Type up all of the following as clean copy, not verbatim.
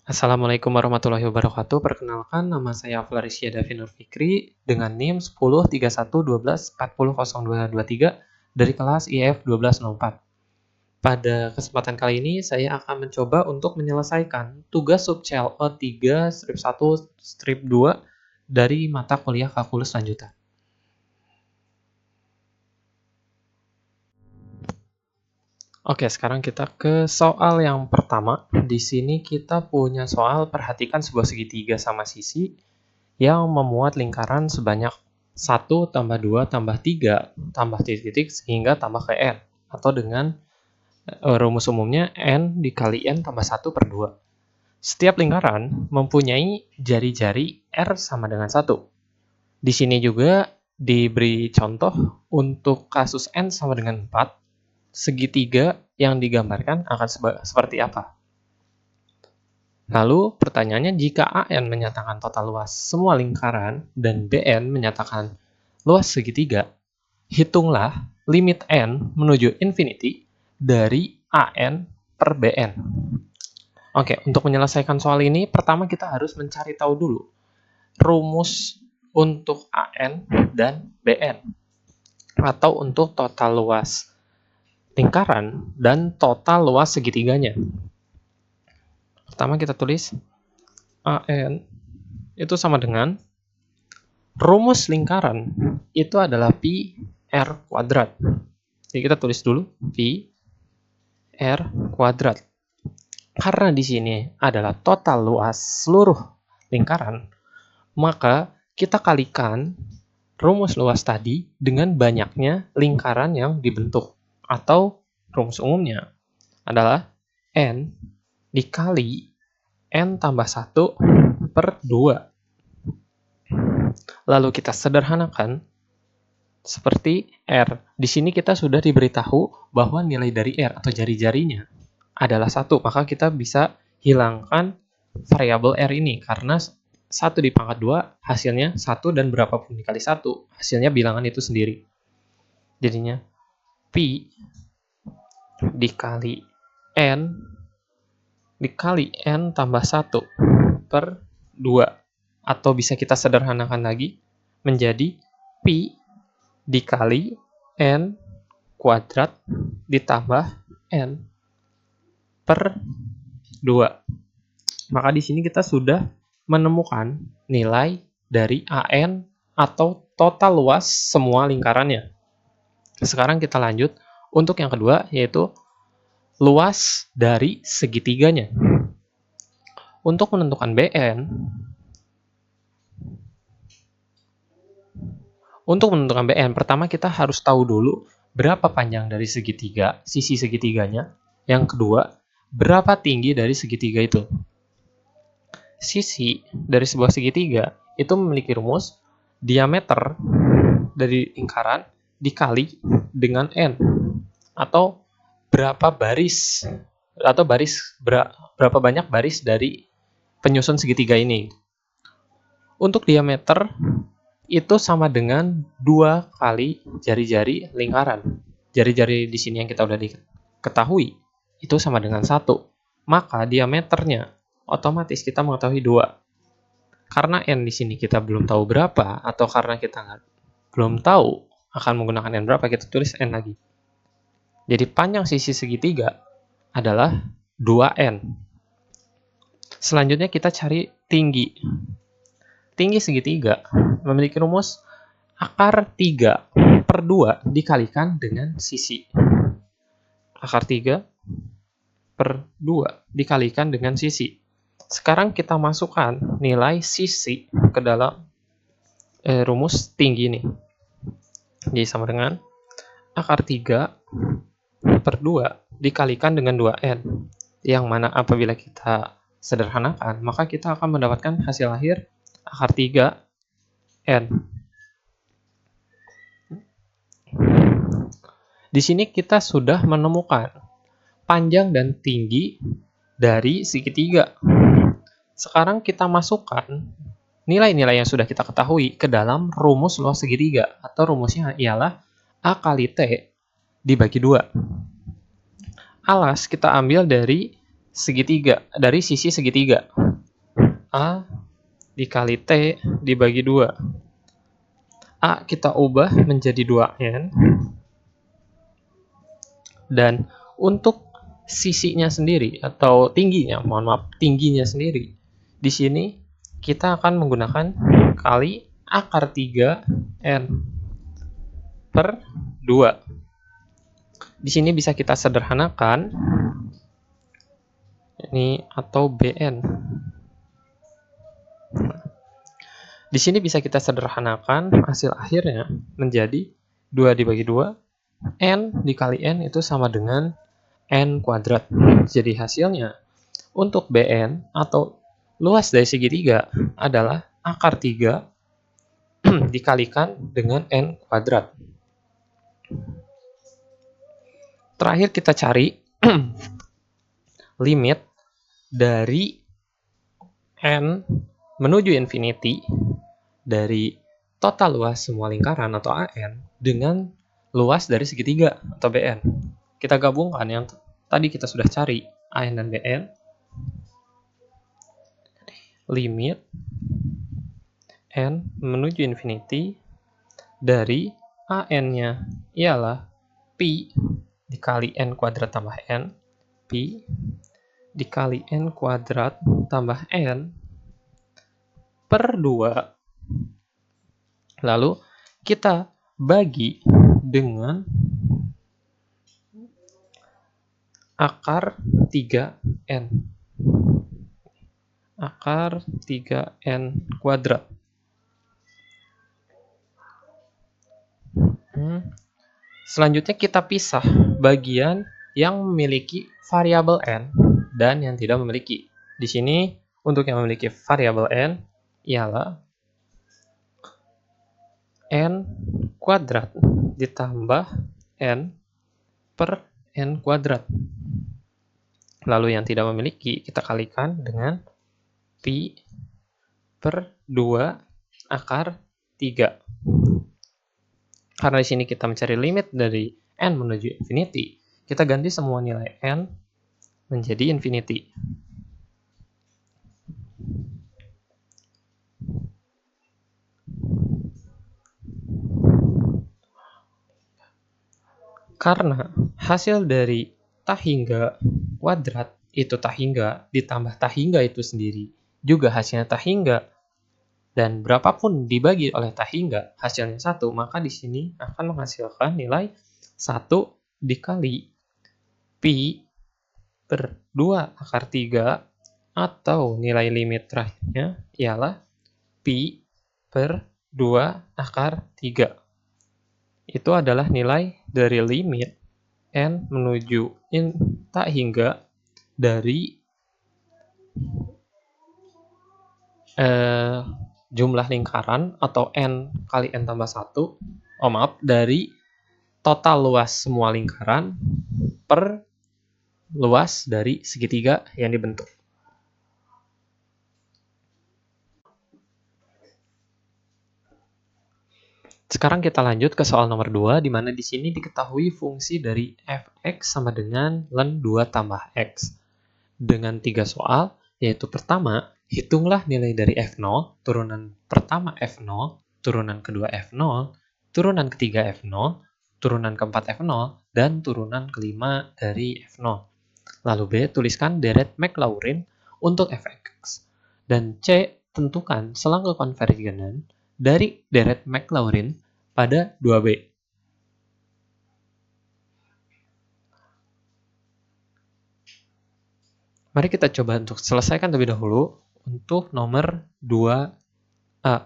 Assalamualaikum warahmatullahi wabarakatuh. Perkenalkan, nama saya Flarisya Davinur Fikri dengan NIM 103112400223 dari kelas IF 1204. Pada kesempatan kali ini, saya akan mencoba untuk menyelesaikan tugas subCLO 3 strip 1 strip 2 dari mata kuliah kalkulus lanjutan. Oke, sekarang kita ke soal yang pertama. Di sini kita punya soal perhatikan sebuah segitiga sama sisi yang memuat lingkaran sebanyak 1 tambah 2 tambah 3 tambah titik-titik sehingga tambah ke n. Atau dengan rumus umumnya n dikali n tambah 1 per 2. Setiap lingkaran mempunyai jari-jari r sama dengan 1. Di sini juga diberi contoh untuk kasus n sama dengan 4. Segitiga yang digambarkan akan seperti apa? Lalu pertanyaannya, jika AN menyatakan total luas semua lingkaran dan BN menyatakan luas segitiga, hitunglah limit N menuju infinity dari AN per BN. Oke, untuk menyelesaikan soal ini, pertama kita harus mencari tahu dulu rumus untuk AN dan BN, atau untuk total luas lingkaran dan total luas segitiganya. Pertama kita tulis AN itu sama dengan rumus lingkaran itu adalah pi r kuadrat. Jadi kita tulis dulu pi r kuadrat. Karena di sini adalah total luas seluruh lingkaran, maka kita kalikan rumus luas tadi dengan banyaknya lingkaran yang dibentuk. Atau rumus umumnya adalah n dikali n tambah 1 per 2. Lalu kita sederhanakan seperti R. Di sini kita sudah diberitahu bahwa nilai dari R atau jari-jarinya adalah 1. Maka kita bisa hilangkan variabel R ini. Karena 1 dipangkat 2 hasilnya 1 dan berapapun dikali 1 hasilnya bilangan itu sendiri. Jadinya pi dikali n dikali n tambah 1 per 2. Atau bisa kita sederhanakan lagi menjadi pi dikali n kuadrat ditambah n per 2. Maka di sini kita sudah menemukan nilai dari AN atau total luas semua lingkarannya. Sekarang kita lanjut untuk yang kedua, yaitu luas dari segitiganya. Untuk menentukan BN, pertama kita harus tahu dulu berapa panjang dari segitiga, sisi segitiganya. Yang kedua, berapa tinggi dari segitiga itu. Sisi dari sebuah segitiga itu memiliki rumus diameter dari lingkaran dikali dengan n, atau berapa banyak baris dari penyusun segitiga ini. Untuk diameter itu sama dengan 2 kali jari-jari lingkaran. Jari-jari di sini yang kita udah diketahui itu sama dengan 1. Maka diameternya otomatis kita mengetahui 2. Karena n di sini kita belum tahu berapa, atau karena kita belum tahu akan menggunakan n berapa, kita tulis n lagi. Jadi panjang sisi segitiga adalah 2n. Selanjutnya kita cari tinggi. Tinggi segitiga memiliki rumus akar 3 per 2 dikalikan dengan sisi. Akar 3 per 2 dikalikan dengan sisi. Sekarang kita masukkan nilai sisi ke dalam rumus tinggi ini. Jadi sama dengan akar 3 per 2 dikalikan dengan 2n. Yang mana apabila kita sederhanakan, maka kita akan mendapatkan hasil akhir akar 3n. Di sini kita sudah menemukan panjang dan tinggi dari segitiga. Sekarang kita masukkan nilai-nilai yang sudah kita ketahui ke dalam rumus luas segitiga, atau rumusnya ialah A kali T dibagi 2. Alas kita ambil dari segitiga, dari sisi segitiga. A dikali T dibagi 2. A kita ubah menjadi 2N. Dan untuk sisinya sendiri, atau tingginya, tingginya sendiri, di sini kita akan menggunakan kali akar 3N per 2. Di sini bisa kita sederhanakan ini atau BN. Di sini bisa kita sederhanakan hasil akhirnya menjadi 2 dibagi 2, N dikali N itu sama dengan N kuadrat. Jadi hasilnya untuk BN atau luas dari segitiga adalah akar 3 dikalikan dengan N kuadrat. Terakhir kita cari limit dari N menuju infinity dari total luas semua lingkaran atau AN dengan luas dari segitiga atau BN. Kita gabungkan yang tadi kita sudah cari, AN dan BN. Limit N menuju infinity dari AN-nya ialah Pi dikali N kuadrat tambah N, Pi dikali N kuadrat tambah N per 2. Lalu kita bagi dengan akar 3N. Akar 3N kuadrat. Selanjutnya kita pisah bagian yang memiliki variabel N dan yang tidak memiliki. Di sini untuk yang memiliki variabel N ialah N kuadrat ditambah N per N kuadrat. Lalu yang tidak memiliki kita kalikan dengan Pi per 2 akar 3. Karena di sini kita mencari limit dari N menuju infinity, kita ganti semua nilai N menjadi infinity. Karena hasil dari tahingga kuadrat itu tahingga ditambah tahingga itu sendiri juga hasilnya tahingga, dan berapapun dibagi oleh tahingga hasilnya 1, maka di sini akan menghasilkan nilai 1 dikali Pi per 2 akar 3, atau nilai limit terakhirnya ialah Pi per 2 akar 3. Itu adalah nilai dari limit N menuju tahingga dari jumlah lingkaran atau N kali N tambah 1, dari total luas semua lingkaran per luas dari segitiga yang dibentuk. Sekarang kita lanjut ke soal nomor 2, di mana di sini diketahui fungsi dari fx sama dengan ln 2 tambah x. Dengan 3 soal, yaitu pertama, hitunglah nilai dari f0, turunan pertama f0, turunan kedua f0, turunan ketiga f0, turunan keempat f0, dan turunan kelima dari f0. Lalu B, tuliskan deret Maclaurin untuk fx. Dan C, tentukan selang kekonvergenan dari deret Maclaurin pada 2B. Mari kita coba untuk selesaikan terlebih dahulu untuk nomor 2A.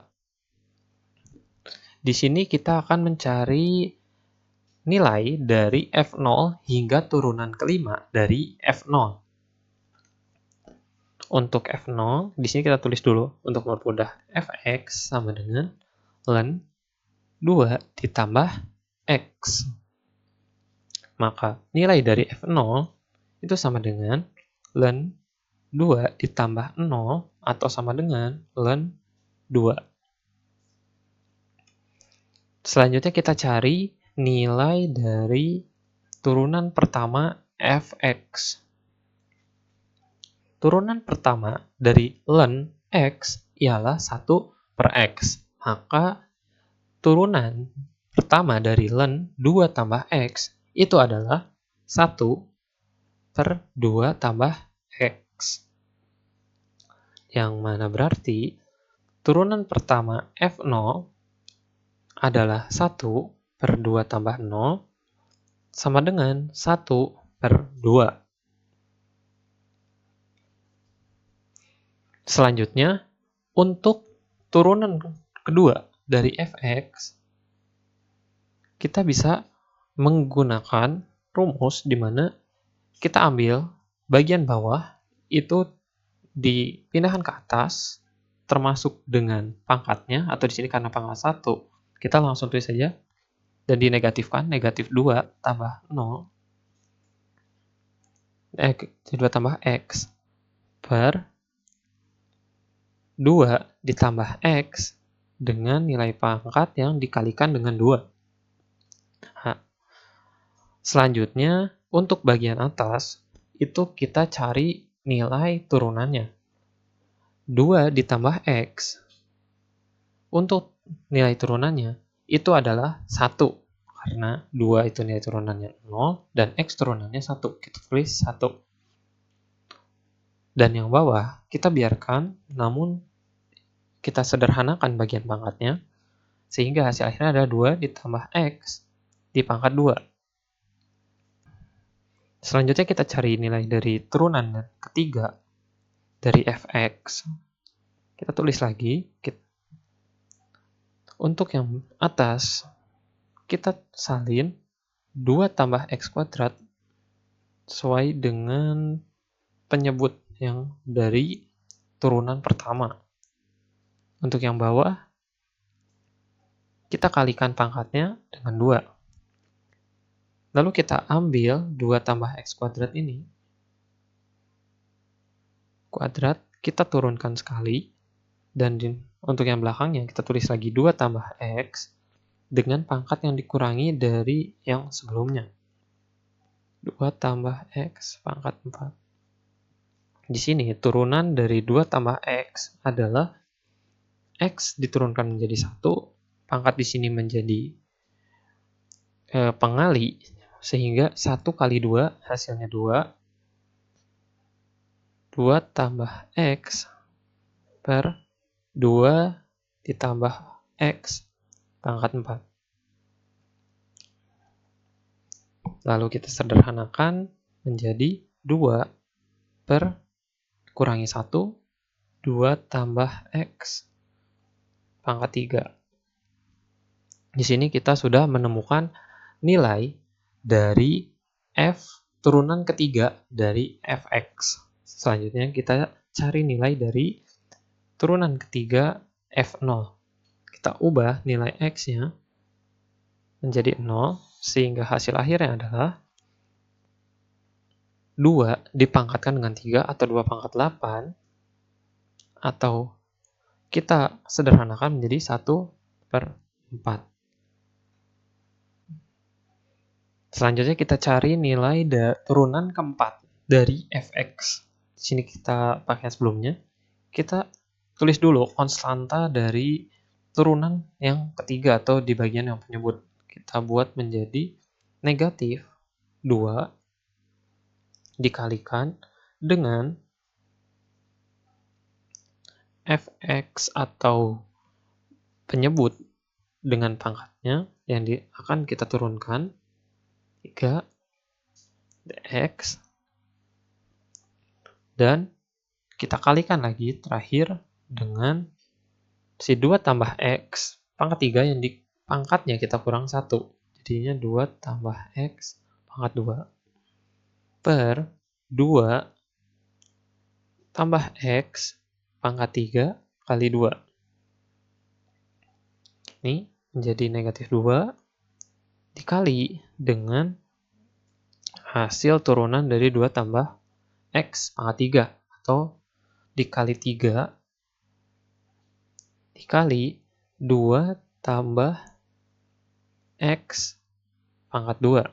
Di sini kita akan mencari nilai dari F0 hingga turunan kelima dari F0. Untuk F0, di sini kita tulis dulu untuk mempermudah, Fx sama dengan ln 2 ditambah X. Maka nilai dari F0 itu sama dengan ln 2 ditambah 0 atau sama dengan ln 2. Selanjutnya kita cari nilai dari turunan pertama Fx. turunan pertama dari ln X ialah 1 per X. Maka turunan pertama dari ln 2 tambah X itu adalah 1 per 2 tambah X. Yang mana berarti turunan pertama F0 adalah 1 per 2 tambah 0 sama dengan 1 per 2. Selanjutnya, untuk turunan kedua dari Fx, kita bisa menggunakan rumus di mana kita ambil bagian bawah itu dipindahkan ke atas, termasuk dengan pangkatnya, atau di sini karena pangkat 1, kita langsung tulis saja, dan dinegatifkan, negatif 2 tambah 0, 2 tambah X, per 2 ditambah X, dengan nilai pangkat yang dikalikan dengan 2. Nah, selanjutnya, untuk bagian atas, itu kita cari nilai turunannya. 2 ditambah X, untuk nilai turunannya, itu adalah 1. Karena 2 itu nilai turunannya 0, dan X turunannya 1. Kita tulis 1. Dan yang bawah, kita biarkan, namun kita sederhanakan bagian pangkatnya, sehingga hasil akhirnya adalah 2 ditambah X di pangkat 2. Selanjutnya kita cari nilai dari turunan ketiga dari Fx. Kita tulis lagi. Untuk yang atas, kita salin 2 tambah X kuadrat sesuai dengan penyebut yang dari turunan pertama. Untuk yang bawah, kita kalikan pangkatnya dengan 2. Lalu kita ambil 2 tambah X kuadrat ini. Kuadrat, kita turunkan sekali. Dan untuk yang belakangnya, kita tulis lagi 2 tambah X dengan pangkat yang dikurangi dari yang sebelumnya. 2 tambah X pangkat 4. Di sini, turunan dari 2 tambah X adalah X diturunkan menjadi 1, pangkat di sini menjadi pengali, sehingga 1 kali 2 hasilnya 2. 2 tambah X per 2 ditambah X pangkat 4. Lalu kita sederhanakan menjadi 2 per kurangi 1, 2 tambah X pangkat 3. Di sini kita sudah menemukan nilai dari F turunan ketiga dari Fx. Selanjutnya kita cari nilai dari turunan ketiga F0. Kita ubah nilai X-nya menjadi 0, sehingga hasil akhirnya adalah 2 dipangkatkan dengan 3 atau 2 pangkat 8, atau kita sederhanakan menjadi 1 per 4. Selanjutnya kita cari nilai turunan keempat dari Fx. Di sini kita pakai sebelumnya. Kita tulis dulu konstanta dari turunan yang ketiga atau di bagian yang penyebut. Kita buat menjadi negatif 2 dikalikan dengan Fx atau penyebut dengan pangkatnya yang akan kita turunkan 3 dx, dan kita kalikan lagi terakhir dengan si 2 tambah X pangkat 3 yang di pangkatnya kita kurang 1. Jadinya 2 tambah X pangkat 2 per 2 tambah X pangkat 3 kali 2. Ini menjadi negatif 2 dikali dengan hasil turunan dari 2 tambah X pangkat 3, atau dikali 3 dikali 2 tambah X pangkat 2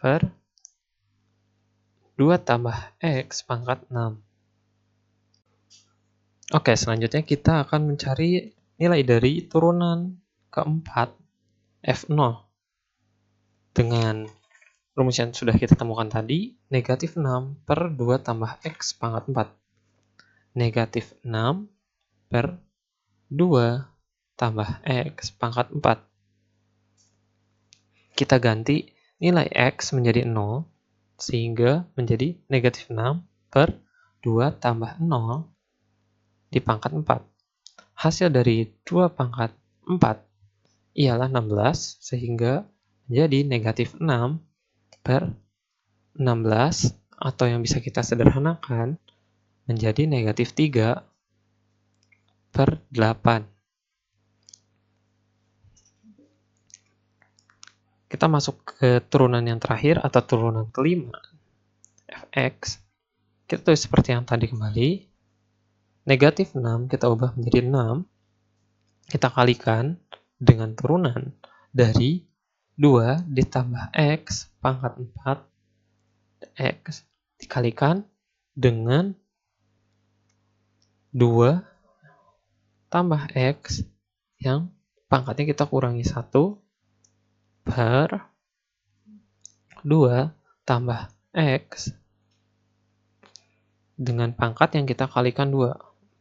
per 2 tambah X pangkat 6. Oke, selanjutnya kita akan mencari nilai dari turunan keempat F0 dengan rumus yang sudah kita temukan tadi, negatif 6 per 2 tambah X pangkat 4. Negatif 6 per 2 tambah X pangkat 4. Kita ganti nilai X menjadi 0, sehingga menjadi negatif 6 per 2 tambah 0 di pangkat 4. Hasil dari 2 pangkat 4 ialah 16, sehingga menjadi negatif 6 per 16, atau yang bisa kita sederhanakan menjadi negatif 3 per 8. Kita masuk ke turunan yang terakhir atau turunan kelima, fx. Kita tulis seperti yang tadi kembali. Negatif 6 kita ubah menjadi 6. Kita kalikan dengan turunan dari 2 ditambah X pangkat 4 X dikalikan dengan 2 tambah X yang pangkatnya kita kurangi 1 per 2 tambah X dengan pangkat yang kita kalikan 2.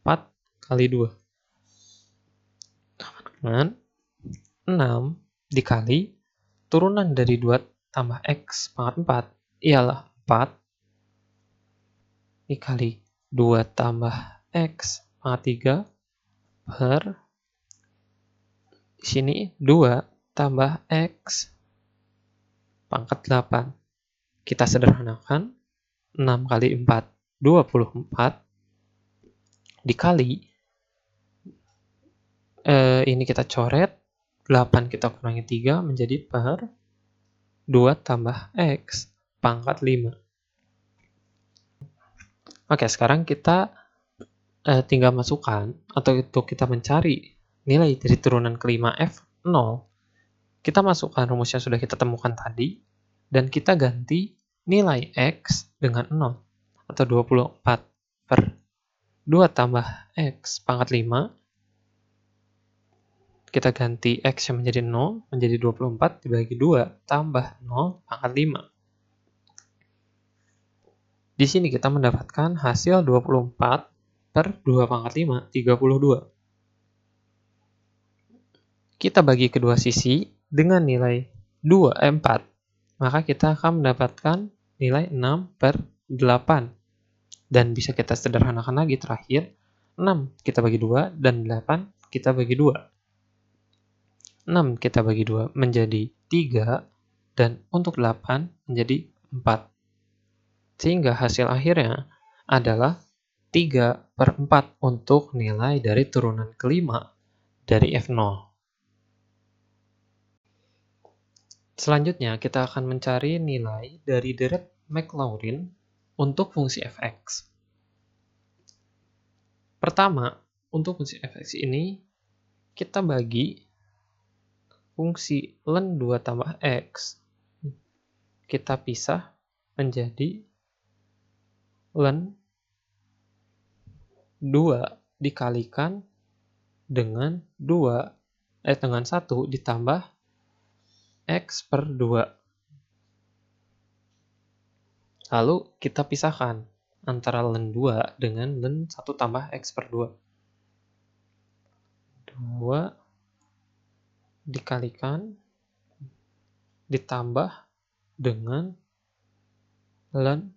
4 kali 2. Dengan 6 dikali turunan dari 2 tambah X pangkat 4 ialah 4 dikali 2 tambah X pangkat 3 per di sini 2 tambah X pangkat 8. Kita sederhanakan 6 kali 4 24 dikali ini kita coret 8 kita kurangi 3 menjadi per 2 tambah X pangkat 5. Oke, sekarang kita tinggal masukkan atau itu kita mencari nilai dari turunan kelima F0. Kita masukkan rumus yang sudah kita temukan tadi dan kita ganti nilai X dengan 0 atau 24 per 2 tambah X pangkat 5. Kita ganti X yang menjadi 0 menjadi 24 dibagi 2 tambah 0 pangkat 5. Di sini kita mendapatkan hasil 24 per 2 pangkat 5, 32. Kita bagi kedua sisi dengan nilai 4, maka kita akan mendapatkan nilai 6 per 8. Dan bisa kita sederhanakan lagi terakhir, 6 kita bagi 2 dan 8 kita bagi 2. 6 kita bagi 2 menjadi 3 dan untuk 8 menjadi 4. Sehingga hasil akhirnya adalah 3 per 4 untuk nilai dari turunan kelima dari F0. Selanjutnya kita akan mencari nilai dari deret Maclaurin untuk fungsi fx. Pertama, untuk fungsi fx ini kita bagi fungsi ln 2 tambah x, kita pisah menjadi ln 2 dikalikan dengan 1 ditambah X per 2. Lalu kita pisahkan antara ln 2 dengan ln 1 tambah X per 2. 2 dikalikan ditambah dengan ln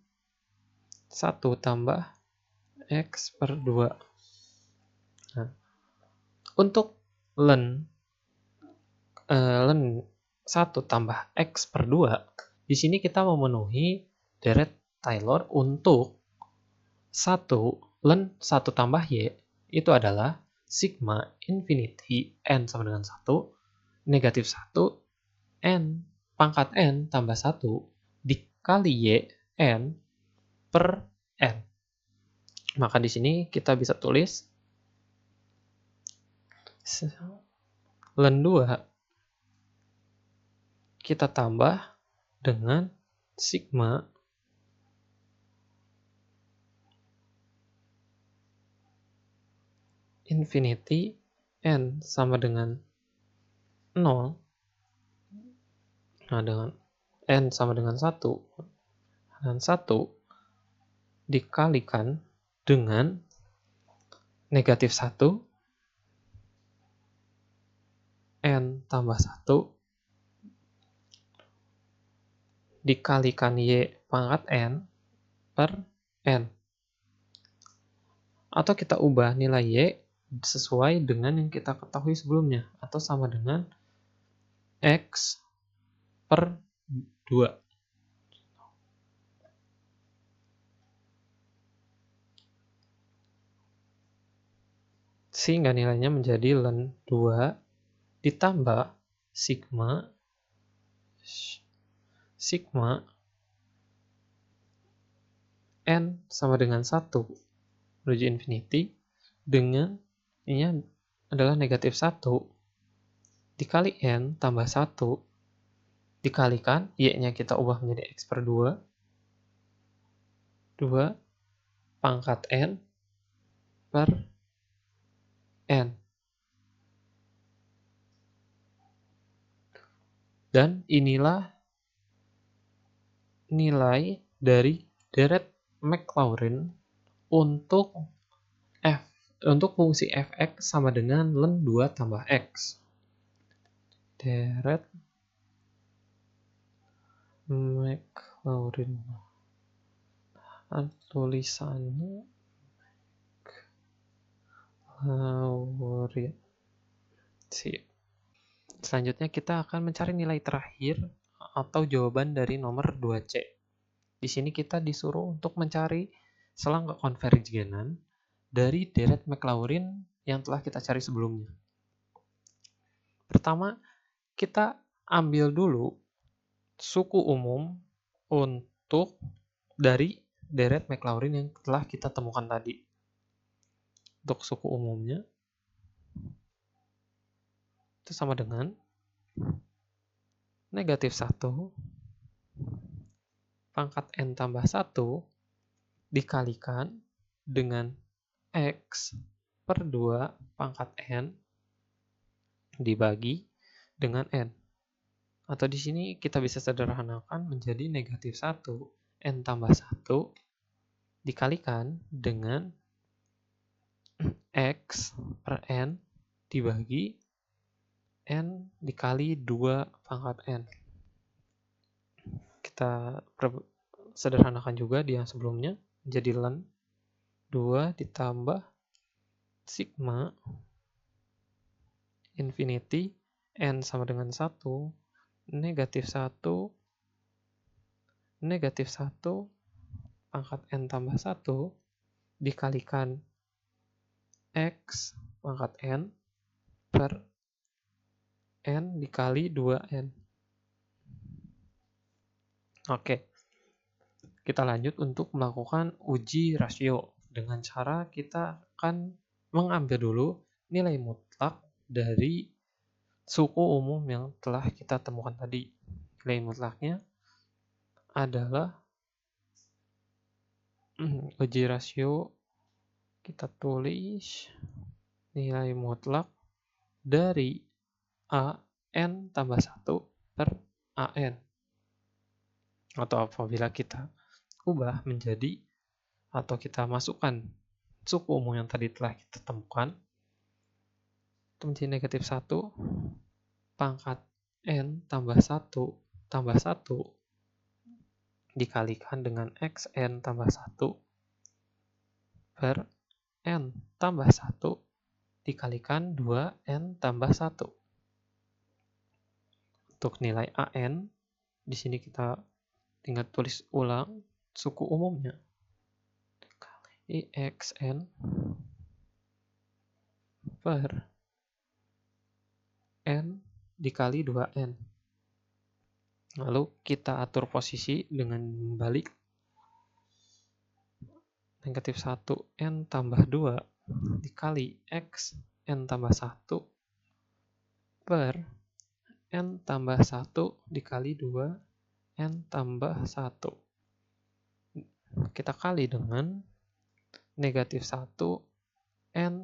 1 tambah X per 2. Nah, untuk ln 1 tambah X per 2, di sini kita memenuhi deret Taylor untuk 1 ln 1 tambah Y itu adalah sigma infinity N sama dengan 1, negatif 1, N pangkat N tambah 1 dikali Y N per N. Maka di sini kita bisa tulis ln 2 kita tambah dengan sigma infinity n sama dengan 0, nah dengan n sama dengan 1, dan 1 dikalikan dengan negatif 1, n tambah 1 dikalikan y pangkat n per n. Atau kita ubah nilai y sesuai dengan yang kita ketahui sebelumnya, atau sama dengan x per 2. Sehingga nilainya menjadi ln 2 ditambah sigma n sama dengan 1 menuju infinity dengan ini adalah negatif 1 dikali n tambah 1 dikalikan y-nya kita ubah menjadi x per 2 pangkat n per n. Dan inilah nilai dari deret Maclaurin untuk fungsi fx sama dengan ln 2 tambah x. Deret Maclaurin. Tulisannya Maclaurin. Sip. Selanjutnya kita akan mencari nilai terakhir atau jawaban dari nomor 2C. Di sini kita disuruh untuk mencari selang kekonvergenan dari deret Maclaurin yang telah kita cari sebelumnya. Pertama, kita ambil dulu suku umum untuk dari deret Maclaurin yang telah kita temukan tadi. Untuk suku umumnya itu sama dengan negatif 1 pangkat n tambah 1 dikalikan dengan x per 2 pangkat n dibagi dengan n. Atau di sini kita bisa sederhanakan menjadi negatif 1 n tambah 1 dikalikan dengan x per n dibagi n dikali 2 pangkat n. Kita sederhanakan juga di yang sebelumnya, jadi ln 2 ditambah sigma infinity n sama dengan 1 negatif 1 pangkat n tambah 1 dikalikan x pangkat n per n dikali 2n. Oke, kita lanjut untuk melakukan uji rasio. Dengan cara kita akan mengambil dulu nilai mutlak dari suku umum yang telah kita temukan tadi. Nilai mutlaknya adalah uji rasio, kita tulis nilai mutlak dari a n tambah 1 per a n. Atau apabila kita ubah menjadi atau kita masukkan suku umum yang tadi telah kita temukan itu menjadi negatif 1 pangkat n tambah 1 tambah 1 dikalikan dengan xn tambah 1 per n tambah 1 dikalikan 2n tambah 1. Untuk nilai an di sini kita tinggal tulis ulang suku umumnya dikali xn per n dikali 2n. Lalu kita atur posisi dengan membalik negatif 1 n tambah 2 dikali x n tambah 1 per n tambah 1 dikali 2 n tambah 1. Kita kali dengan negatif 1 n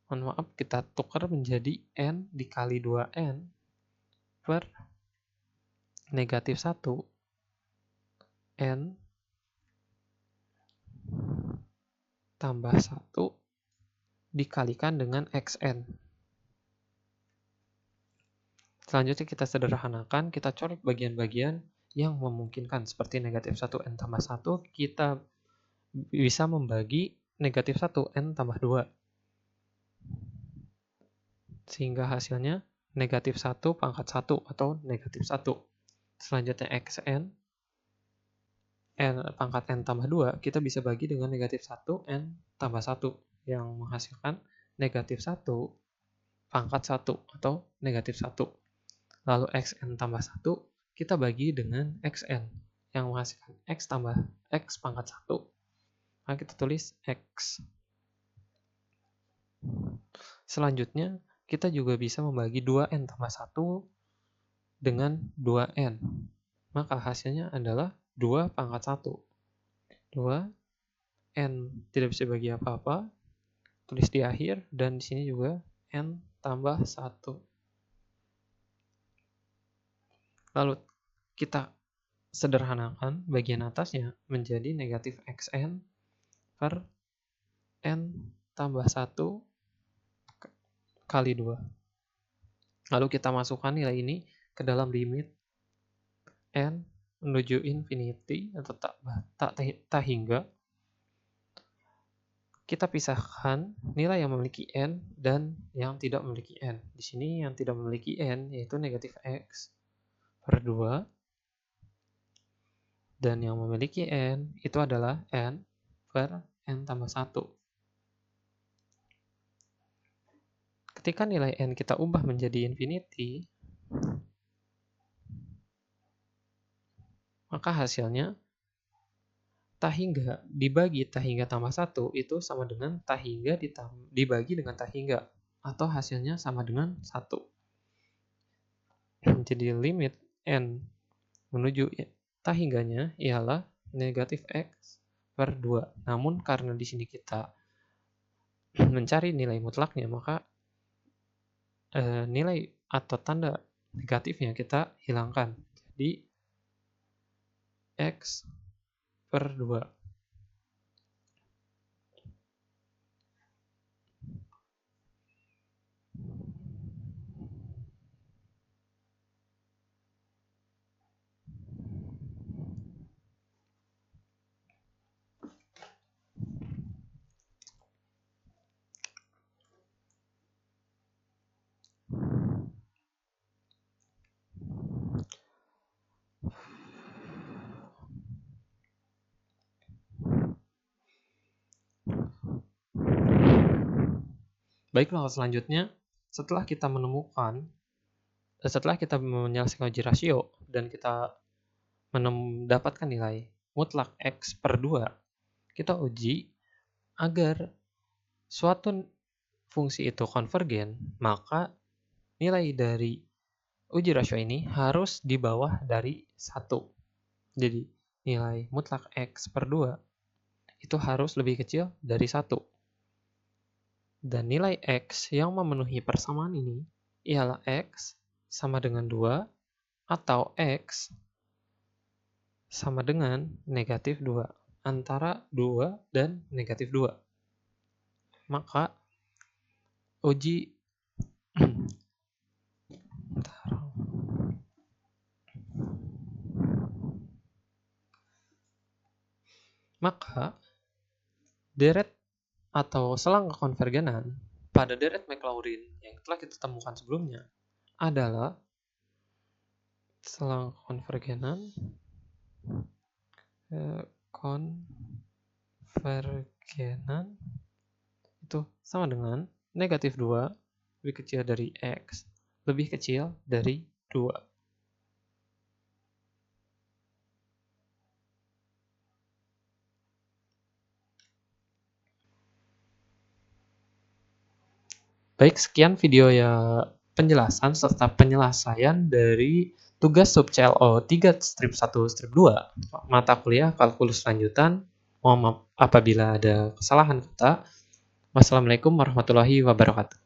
mohon maaf, kita tukar menjadi N dikali 2N per negatif 1 N tambah 1 dikalikan dengan XN. Selanjutnya kita sederhanakan, kita coret bagian-bagian yang memungkinkan seperti negatif 1 N tambah 1, kita bisa membagi negatif 1 N tambah 2. Sehingga hasilnya negatif 1 pangkat 1 atau negatif 1. Selanjutnya XN, N pangkat N tambah 2, kita bisa bagi dengan negatif 1 N tambah 1 yang menghasilkan negatif 1 pangkat 1 atau negatif 1. Lalu XN tambah 1, kita bagi dengan XN yang menghasilkan X tambah X pangkat 1. Maka kita tulis X. Selanjutnya, kita juga bisa membagi 2N tambah 1 dengan 2N. Maka hasilnya adalah 2 pangkat 1. 2N tidak bisa bagi apa-apa, tulis di akhir, dan di sini juga N tambah 1. Lalu kita sederhanakan bagian atasnya menjadi negatif XN per N tambah 1 kali 2. Lalu kita masukkan nilai ini ke dalam limit N menuju infinity atau tak hingga. Kita pisahkan nilai yang memiliki N dan yang tidak memiliki N. Di sini yang tidak memiliki N yaitu negatif X per 2. Dan yang memiliki N itu adalah N per N tambah 1. Ketika nilai N kita ubah menjadi infinity, maka hasilnya tak hingga dibagi tak hingga tambah 1 itu sama dengan tak hingga dibagi dengan tak hingga, atau hasilnya sama dengan 1. Jadi limit N menuju tak hingganya ialah negatif X per 2. Namun karena di sini kita mencari nilai mutlaknya, maka nilai atau tanda negatifnya kita hilangkan. Jadi X per 2. Baiklah, selanjutnya setelah kita menyelesaikan uji rasio dan kita mendapatkan nilai mutlak X per 2, kita uji agar suatu fungsi itu konvergen, maka nilai dari uji rasio ini harus di bawah dari 1. Jadi nilai mutlak X per 2 itu harus lebih kecil dari 1. Dan nilai X yang memenuhi persamaan ini ialah X sama dengan 2 atau X sama dengan negatif 2. Antara 2 dan negatif 2. Maka uji deret atau selang kekonvergenan pada deret Maclaurin yang telah kita temukan sebelumnya adalah selang konvergenan itu sama dengan negatif 2 lebih kecil dari X lebih kecil dari 2. Baik, sekian video ya penjelasan serta penyelesaian dari tugas sub CLO 3 strip 1 strip 2 mata kuliah kalkulus lanjutan. Mohon maaf apabila ada kesalahan kata. Wassalamualaikum warahmatullahi wabarakatuh.